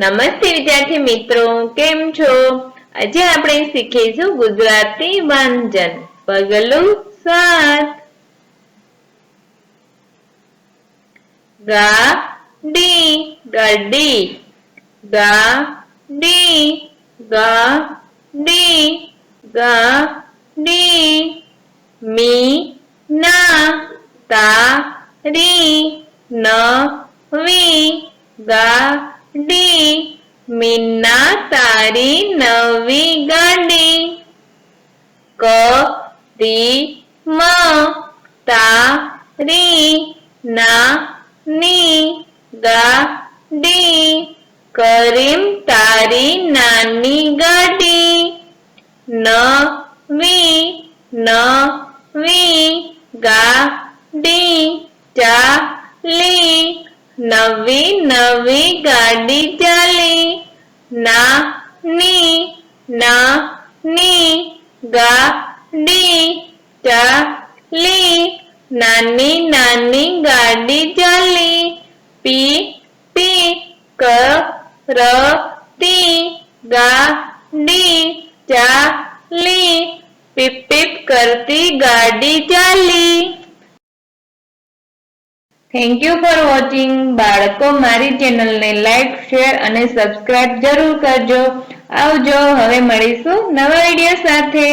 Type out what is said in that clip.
નમસ્તે વિદ્યાર્થી મિત્રો, કેમ છો? આજે આપણે શીખીશું ગુજરાતી વાંચન. પગલું 7. ગાડી ગાડી ગાડી ગાડી ગાડી મીના તારી નવી ગાડી મીના તારી નવી ગાડી કરીમ તારી નાની ગાડી કરીમ તારી નાની ગાડી નવી નવી ગાડી ચાલી નવી નવી ગાડી ચાલી નાની નાની ગાડી ચાલી નાની નાની ગાડી ચાલી પી પી કરતી ગાડી ચાલી પીપ પીપ કરતી ગાડી ચાલી. Thank you for watching. બાળકો, મારી ચેનલને લાઈક, શેર અને સબસ્ક્રાઇબ જરૂર કરજો. આવજો. હવે મળીશું નવા વિડીયો સાથે.